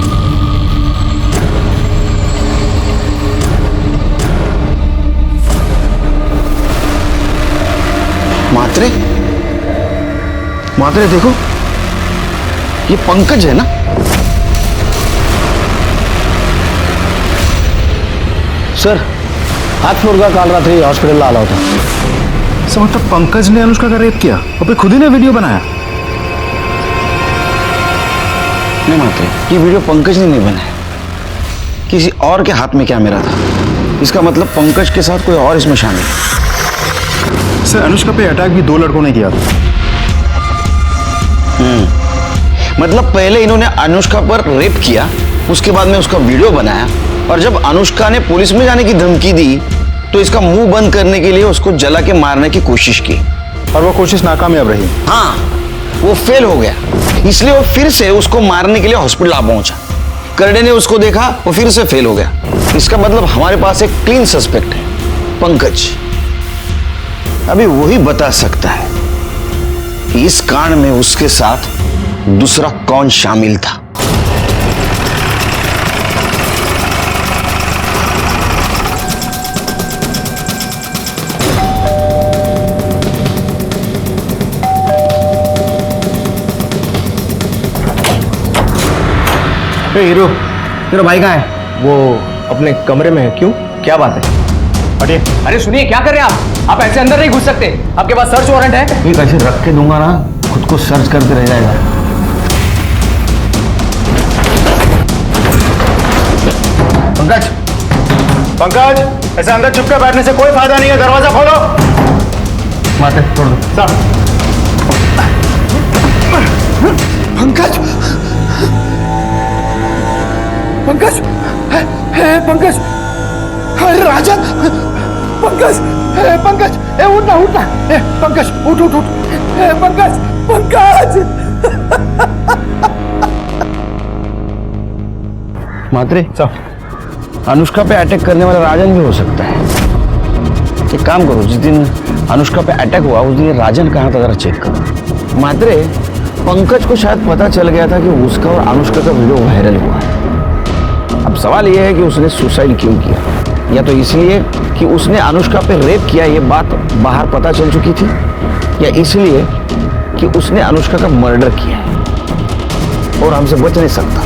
मात्रे, मात्रे देखो, ये पंकज है ना? सर, हाथ मुर्गा काल रात्रि हॉस्पिटल आला होता। सर मतलब पंकज ने अनुष्का का रेप किया और फिर खुद ही ने वीडियो बनाया? नहीं मात्रे, ये वीडियो पंकज ने नहीं बनाया, किसी और के हाथ में कैमरा था। इसका मतलब पंकज के साथ कोई और इसमें शामिल है। सर अनुष्का पे अटैक भी 2 लड़कों ने किया था। मतलब पहले इन्होंने अनुष्का पर रेप किया, उसके बाद में उसका वीडियो बनाया, और जब अनुष्का ने पुलिस में जाने की धमकी दी तो इसका मुंह बंद करने के लिए उसको जला के मारने की कोशिश की, और वो कोशिश नाकामयाब रही। हाँ, वो फेल हो गया, इसलिए वो फिर से उसको मारने के लिए हॉस्पिटल आ पहुंचा। करडे ने उसको देखा, वो फिर से फेल हो गया। इसका मतलब हमारे पास एक क्लीन सस्पेक्ट है, पंकज। अभी वही बता सकता है कि इस कांड में उसके साथ दूसरा कौन शामिल था। हीरो, तेरा भाई कहाँ है? वो अपने कमरे में है। क्यों, क्या बात है? हटिए। अरे सुनिए, क्या कर रहे हैं आप ऐसे अंदर नहीं घुस सकते। आपके पास सर्च वारंट है। ये कैसे रख के दूंगा ना, खुद को सर्च करते रह जाएगा। पंकज, पंकज, ऐसे अंदर चुपके बैठने से कोई फायदा नहीं है, दरवाजा खोलो। माते छोड़ दो। साहब, पंकज, पंकज, पंकज, अरे राजन, पंकज, पंकज, उठना उठना, पंकज उठ उठ उठ, पंकज, पंकज। मात्रे, अनुष्का पे अटैक करने वाला राजन भी हो सकता है। एक काम करो, जिस दिन अनुष्का पे अटैक हुआ उस दिन ये राजन कहाँ था जरा चेक करो। मात्रे, पंकज को शायद पता चल गया था कि उसका और अनुष्का का वीडियो वायरल हुआ है। अब सवाल यह है कि उसने सुसाइड क्यों किया, या तो इसलिए कि उसने अनुष्का पे रेप किया, ये बात बाहर पता चल चुकी थी, या इसलिए कि उसने अनुष्का का मर्डर किया है और हमसे बच नहीं सकता,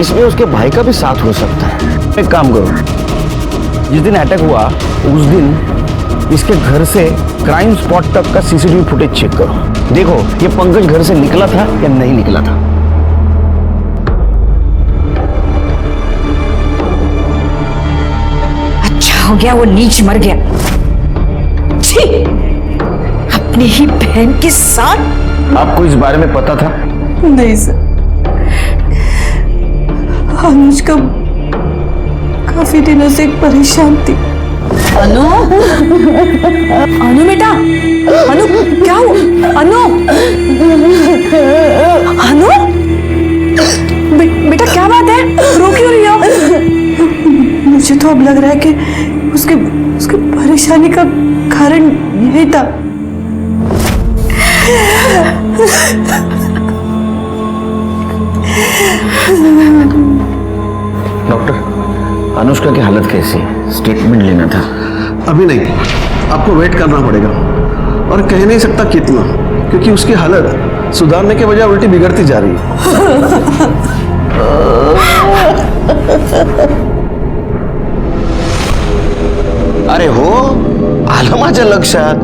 इसमें उसके भाई का भी साथ हो सकता है। एक काम करो, जिस दिन अटैक हुआ उस दिन इसके घर से क्राइम स्पॉट तक का सीसीटीवी फुटेज चेक करो। देखो ये पंकज घर से निकला था या नहीं निकला था। अच्छा हो गया वो नीच मर गया। छी, अपनी ही बहन के साथ। आपको इस बारे में पता था? नहीं सर, अनुष्का काफी दिनों से परेशान थी। अनु, अनु बेटा, अनु क्या हुआ? अनु, अनु, बेटा क्या बात है, रो क्यों रही हो? मुझे तो अब लग रहा है कि उसके परेशानी का कारण यही था। डॉक्टर, अनुष्का की हालत कैसी है? स्टेटमेंट लेना था। अभी नहीं, आपको वेट करना पड़ेगा, और कह नहीं सकता कितना, क्योंकि उसकी हालत सुधारने के बजाय उल्टी बिगड़ती जा रही है। अरे हो, आलं माझ्या लक्षात।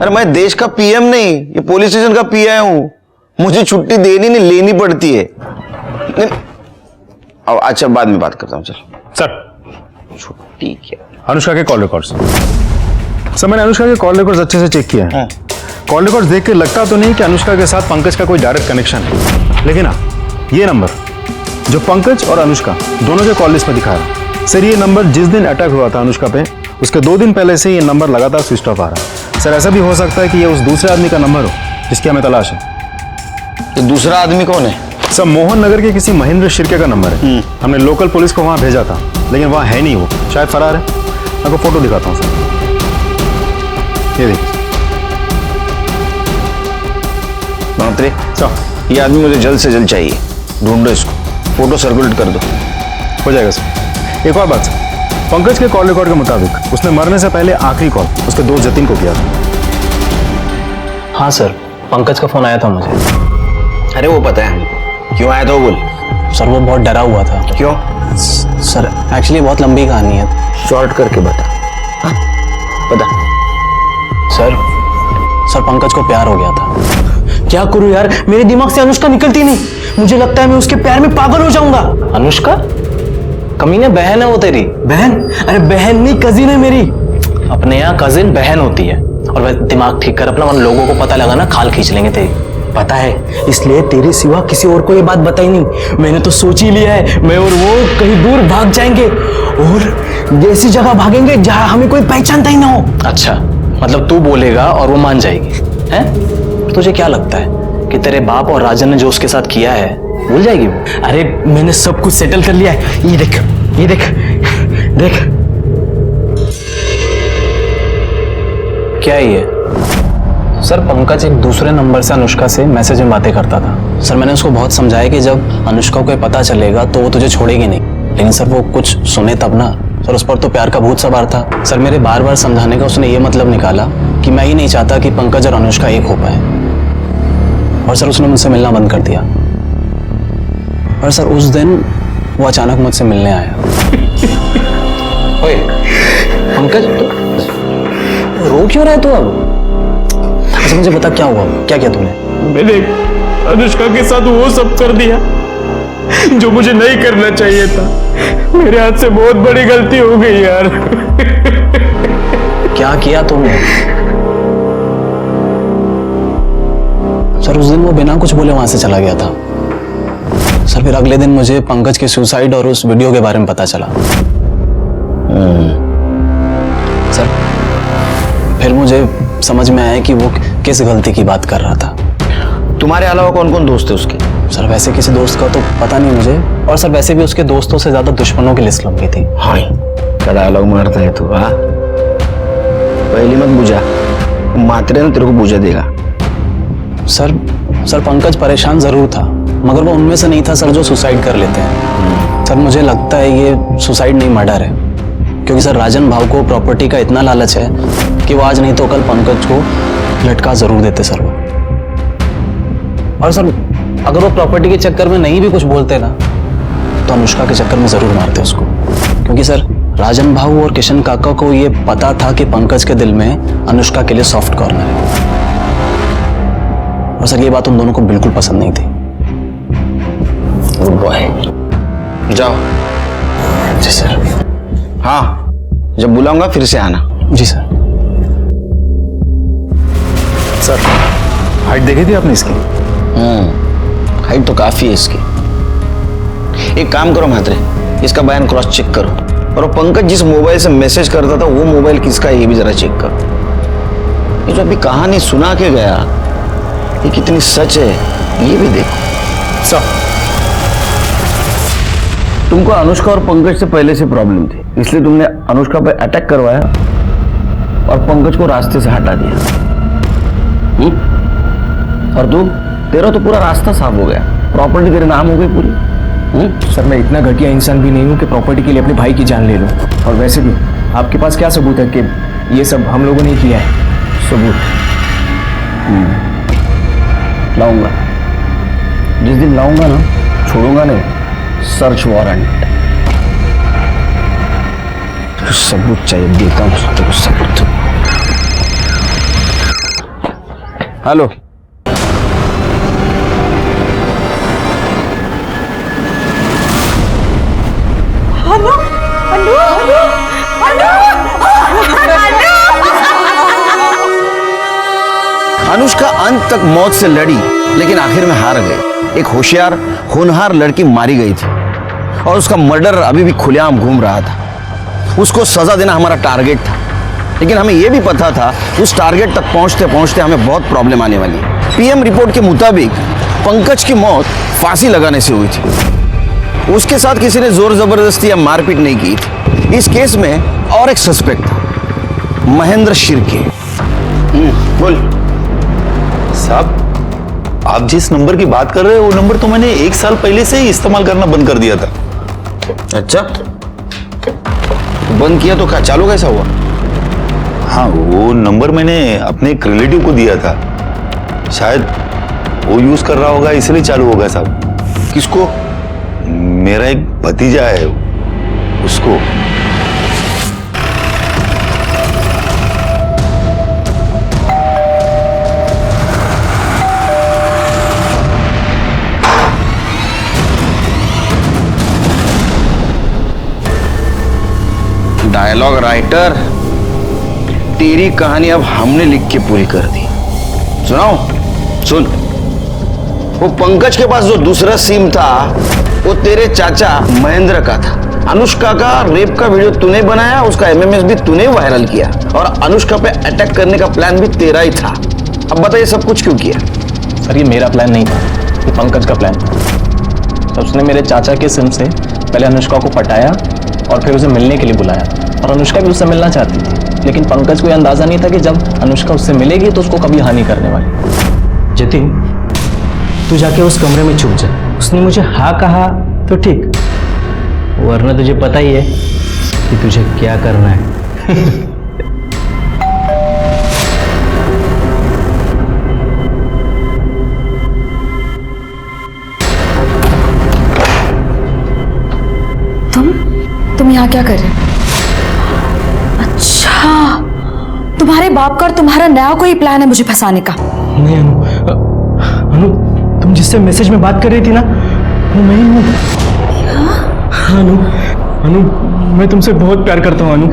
अरे मैं देश का पीएम नहीं, ये पुलिस स्टेशन का पीआई हूं। मुझे छुट्टी देनी नहीं, लेनी पड़ती है। नहीं, अच्छा बाद में बात करता हूं। चल सर, छुट्टी क्या? अनुष्का के कॉल रिकॉर्ड्स। सर मैंने अनुष्का के कॉल रिकॉर्ड्स अच्छे से चेक किया है। कॉल रिकॉर्ड्स देख के लगता तो नहीं कि अनुष्का के साथ पंकज का कोई डायरेक्ट कनेक्शन है, लेकिन हाँ, ये नंबर जो पंकज और अनुष्का दोनों के कॉल लिस्ट में दिखा रहा है, सर ये नंबर जिस दिन अटैक हुआ था अनुष्का पे, उसके 2 दिन पहले से ये नंबर लगातार स्विच ऑफ आ रहा है। सर ऐसा भी हो सकता है कि ये उस दूसरे आदमी का नंबर हो जिसकी हमें तलाश है। ये दूसरा आदमी कौन है? सर मोहन नगर के किसी महेंद्र शिर्के का नंबर है। हमने लोकल पुलिस को वहां भेजा था, लेकिन वहां है नहीं, वो शायद फरार है। आपको फोटो दिखाता हूं सर, ये देखिए। मंत्री, ये आदमी मुझे जल्द से जल्द चाहिए, ढूंढो इसको। फोटो सर्कुलेट कर दो। हो जाएगा सर। एक और बात सर, पंकज के कॉल रिकॉर्ड के मुताबिक उसने मरने से पहले आखिरी कॉल उसके दोस्त जतिन को किया था। हाँ सर, पंकज का फोन आया था मुझे। अरे वो पता है हमको, क्यों आया था वो बोल। सर वो बहुत डरा हुआ था। क्यों? सर एक्चुअली बहुत लंबी कहानी है। शॉर्ट करके बता। हाँ बता। सर पंकज को प्यार हो गया था। क्या करूं यार, मेरे दिमाग से अनुष्का निकलती नहीं। मुझे लगता है मैं उसके प्यार में पागल हो जाऊंगा। अनुष्का? कमीने बहन है वो तेरी। बहन? अरे बहन नहीं, कजिन है मेरी। अपने यहाँ कजिन बहन होती है। और वह दिमाग ठीक कर अपना, लोगों को पता लगा ना खाल खींच लेंगे तेरी। पता है, इसलिए तेरे सिवा किसी और को ये बात बताई नहीं। मैंने तो सोच ही लिया है, मैं और वो कहीं दूर भाग जाएंगे और ऐसी जगह भागेंगे जहां हमें कोई पहचानता ही ना हो। अच्छा, मतलब तू बोलेगा और वो मान जाएगी हैं? तुझे क्या लगता है कि तेरे बाप और राजन ने जो उसके साथ किया है भूल जाएगी वो? अरे मैंने सब कुछ सेटल कर लिया है। ये देख, ये देख, देख। क्या है ये? सर पंकज एक दूसरे नंबर से अनुष्का से मैसेज में बातें करता था। सर मैंने उसको बहुत समझाया कि जब अनुष्का को पता चलेगा तो वो तुझे छोड़ेगी नहीं, लेकिन सर वो कुछ सुने तब ना। सर उस पर तो प्यार का भूत सवार था। सर मेरे बार बार समझाने का उसने ये मतलब निकाला कि मैं ही नहीं चाहता कि पंकज और अनुष्का एक हो पाए। और सर उसने मुझसे मिलना बंद कर दिया। और सर उस दिन वो अचानक मुझसे मिलने आया। ओए पंकज, रो क्यों रहे तू अब? अच्छा मुझे बता क्या हुआ, क्या किया तूने? मैंने अनुष्का के साथ वो सब कर दिया जो मुझे नहीं करना चाहिए था। मेरे हाथ से बहुत बड़ी गलती हो गई यार। क्या किया तुमने? सर उस दिन वो बिना कुछ बोले वहां से चला गया था। सर फिर अगले दिन मुझे पंकज के सुसाइड और उस वीडियो के बारे में पता चला। सर फिर मुझे समझ में आया कि वो किस गलती की बात कर रहा था। तुम्हारे अलावा कौन कौन दोस्त है उसके? सर वैसे किसी दोस्त का तो पता नहीं मुझे, और सर वैसे भी उसके दोस्तों से ज्यादा दुश्मनों की लिस्ट लंबी थी। हाँ क्या डायलॉग मारता है तू। हाँ पहली मत बुझा, मात्रे ने तेरे को बुझा देगा। सर पंकज परेशान जरूर था, मगर वो उनमें से नहीं था सर जो सुसाइड कर लेते हैं। सर मुझे लगता है ये सुसाइड नहीं मर्डर है, क्योंकि सर राजन भाव को प्रॉपर्टी का इतना लालच है कि वो आज नहीं तो कल पंकज को लटका जरूर देते सर वो। और सर अगर वो प्रॉपर्टी के चक्कर में नहीं भी कुछ बोलते ना तो अनुष्का के चक्कर में जरूर मारते उसको, क्योंकि सर राजन भाव और किशन काका को ये पता था कि पंकज के दिल में अनुष्का के लिए सॉफ्ट कॉर्नर है। और सर ये बात उन दोनों को बिल्कुल पसंद नहीं थी। गुड बॉय, जाओ। जी सर। हाँ जब बुलाऊंगा फिर से आना। जी सर। सर हाइट देखी थी आपने इसकी? हाइट तो काफी है इसकी। एक काम करो म्हात्रे, इसका बयान क्रॉस चेक करो, और पंकज जिस मोबाइल से मैसेज करता था वो मोबाइल किसका है ये भी जरा चेक करो। ये जो अभी कहानी सुना के गया ये कितनी सच है ये भी देखो। सर तुमको अनुष्का और पंकज से पहले से प्रॉब्लम थी, इसलिए तुमने अनुष्का पर अटैक करवाया और पंकज को रास्ते से हटा दिया। और तू, तेरा तो पूरा रास्ता साफ हो गया, प्रॉपर्टी तेरे नाम हो गई पूरी। सर मैं इतना घटिया इंसान भी नहीं हूँ कि प्रॉपर्टी के लिए अपने भाई की जान ले लूँ। और वैसे भी आपके पास क्या सबूत है कि ये सब हम लोगों ने किया है? सबूत लाऊंगा, जिस दिन लाऊंगा ना छोड़ूंगा नहीं, सर्च वारंट। सबूत चाहिए, देता हूँ तेरे को सबूत। हेलो अनुष्का अंत तक मौत से लड़ी लेकिन आखिर में हार गई। एक होशियार होनहार लड़की मारी गई थी और उसका मर्डर अभी भी खुलेआम घूम रहा था। उसको सजा देना हमारा टारगेट था, लेकिन हमें यह भी पता था उस टारगेट तक पहुंचते पहुंचते हमें बहुत प्रॉब्लम आने वाली है। पीएम रिपोर्ट के मुताबिक पंकज की मौत फांसी लगाने से हुई थी। उसके साथ किसी ने जोर जबरदस्ती या मारपीट नहीं की थी। इस केस में और एक सस्पेक्ट था, महेंद्र शिर्के। बोल साहब आप जिस नंबर की बात कर रहे हो वो नंबर तो मैंने 1 साल पहले से ही इस्तेमाल करना बंद कर दिया था। अच्छा, बंद किया तो क्या चालू कैसा हुआ? हाँ, वो नंबर मैंने अपने एक रिलेटिव को दिया था, शायद वो यूज कर रहा होगा इसलिए चालू होगा साहब। किसको? मेरा एक भतीजा है, उसको। डायलॉग राइटर, तेरी कहानी अब हमने लिख के पूरी कर दी। सुनाओ, सुन। वो पंकज के पास जो दूसरा सिम था वो तेरे चाचा महेंद्र का था। अनुष्का का रेप का वीडियो तूने बनाया, उसका एमएमएस भी तूने वायरल किया और अनुष्का पे अटैक करने का प्लान भी तेरा ही था। अब बताइए सब कुछ क्यों किया? सर, ये मेरा प्लान नहीं था, ये पंकज का प्लान था। तो उसने मेरे चाचा के सिम से पहले अनुष्का को पटाया और फिर उसे मिलने के लिए बुलाया, और अनुष्का भी उससे मिलना चाहती थी, लेकिन पंकज को यह अंदाजा नहीं था कि जब अनुष्का उससे मिलेगी तो उसको कभी हानि करने वाली। जतिन, तू जाके उस कमरे में छुप जा। उसने मुझे हाँ कहा तो ठीक, वरना तुझे पता ही है कि तुझे क्या करना है। तुम यहाँ क्या कर रहे हो? अच्छा, तुम्हारे बाप का और तुम्हारा नया कोई प्लान है मुझे फंसाने का? नहीं अनु, तुम जिससे मैसेज में बात कर रही थी ना, वो मैं ही हूँ। अनु, मैं तुमसे बहुत प्यार करता हूँ अनु।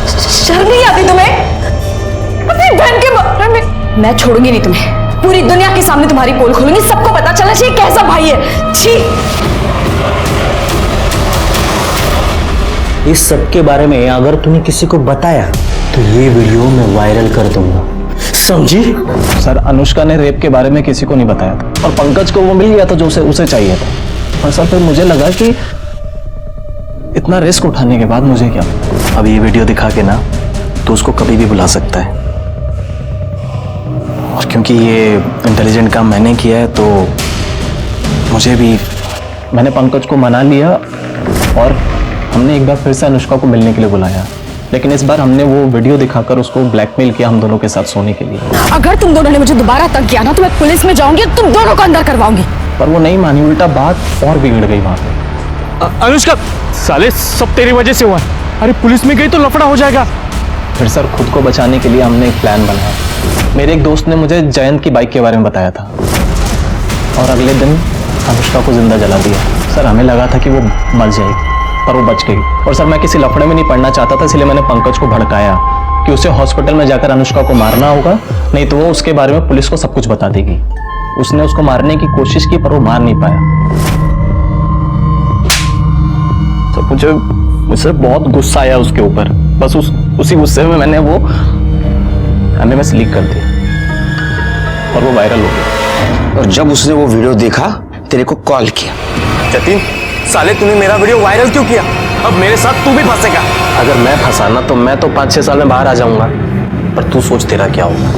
शर्म नहीं आती तुम्हें? अपनी बहन के बारे में। मैं छोड़ूंगी नहीं तुम्हें, पूरी दुनिया के सामने तुम्हारी पोल खोलूंगी, सबको पता चलना चाहिए कैसा भाई है। छी! इस सब के बारे में अगर तूने किसी को बताया तो ये वीडियो मैं वायरल कर दूंगा, समझी? सर, अनुष्का ने रेप के बारे में किसी को नहीं बताया था, और पंकज को वो मिल गया था जो उसे चाहिए था। और सर, फिर मुझे लगा कि इतना रिस्क उठाने के बाद मुझे क्या, अब ये वीडियो दिखा के ना तो उसको कभी भी बुला सकता है। और क्योंकि ये इंटेलिजेंट काम मैंने किया है तो मुझे भी, मैंने पंकज को मना लिया और हमने एक बार फिर से अनुष्का को मिलने के लिए बुलाया, लेकिन इस बार हमने वो वीडियो दिखाकर उसको ब्लैकमेल किया हम दोनों के साथ सोने के लिए। अगर तुम दोनों ने मुझे दोबारा तंग किया ना तो मैं पुलिस में जाऊंगी, तुम दोनों को अंदर करवाऊंगी। पर वो नहीं मानी, उल्टा बात और बिगड़ गई वहां पे। अनुष्का, साले सब तेरी वजह से हुआ। अरे पुलिस में गई तो लफड़ा हो जाएगा। फिर सर, खुद को बचाने के लिए हमने एक प्लान बनाया। मेरे एक दोस्त ने मुझे जयंत की बाइक के बारे में बताया था, और अगले दिन अनुष्का को जिंदा जला दिया। सर, हमें लगा था कि वो मर जाएगी, पर वो बच गई। और सर, मैं किसी लफड़े में नहीं पड़ना चाहता था, इसलिए मैंने पंकज को भड़काया कि उसे हॉस्पिटल में जाकर अनुष्का को मारना होगा, नहीं तो वो उसके बारे में पुलिस को सब कुछ बता देगी। उसने उसको मारने की कोशिश की पर वो मार नहीं पाया। तो मुझे बहुत गुस्सा आया उसके ऊपर। बस उसी गुस्से में मैंने वो एमएमएस लीक कर दिया और वो वायरल हो गया। और जब उसने वो वीडियो देखा, तेरे को कॉल किया। जतिन, साले तूने मेरा वीडियो वायरल क्यों किया? अब मेरे साथ तू भी फंसेगा। अगर मैं फंसाना तो मैं तो 5-6 साल में बाहर आ जाऊंगा, पर तू सोच तेरा क्या होगा।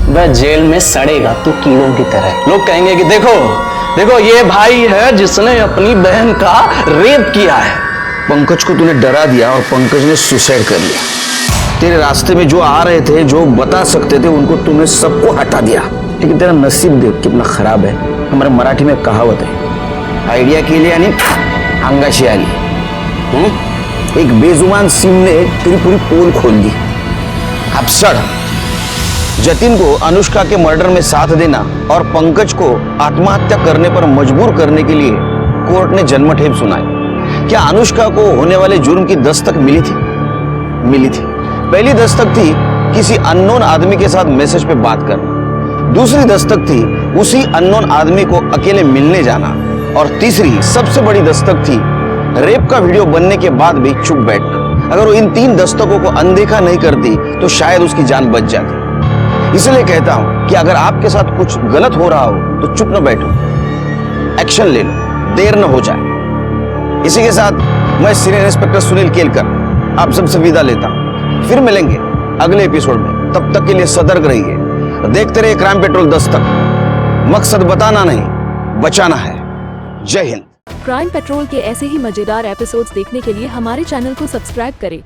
वह जेल में सड़ेगा तू कीड़ों की तरह। लोग कहेंगे कि देखो ये भाई है जिसने अपनी बहन का रेप किया है। पंकज को तूने डरा दिया और पंकज ने सुसाइड कर लिया। तेरे रास्ते में जो आ रहे थे, जो बता सकते थे, उनको तूने सबको हटा दिया। लेकिन तेरा नसीब देख कितना खराब है। हमारे मराठी में कहावत है, आइडिया के लिए यानी अंगाशी आली। एक बेजुबान सिम ने तेरी पूरी पोल खोल दी। अब सड़। जतिन को अनुष्का के मर्डर में साथ देना और पंकज को आत्महत्या करने पर मजबूर करने के लिए कोर्ट ने जन्मठेप सुनाई। क्या अनुष्का को होने वाले जुर्म की दस्तक मिली थी? मिली थी। पहली दस्तक थी किसी अननोन आदमी के साथ मैसेज पे बात करना। दूसरी दस्तक थी उसी अननोन आदमी को अकेले मिलने जाना। और तीसरी सबसे बड़ी दस्तक थी रेप का वीडियो बनने के बाद भी चुप बैठना। अगर वो इन 3 दस्तकों को अनदेखा नहीं करती तो शायद उसकी जान बच जाती। इसलिए कहता हूं कि अगर आपके साथ कुछ गलत हो रहा हो तो चुप न बैठो, एक्शन ले लो, देर न हो जाए। इसी के साथ मैं सीनियर इंस्पेक्टर सुनील केलकर आप सबसे विदा लेता हूं। फिर मिलेंगे अगले एपिसोड में। तब तक के लिए सतर्क रहिए। देखते रहिए क्राइम पेट्रोल 10 तक। मकसद बताना नहीं, बचाना है। जय हिंद। क्राइम पेट्रोल के ऐसे ही मजेदार एपिसोड्स देखने के लिए हमारे चैनल को सब्सक्राइब करें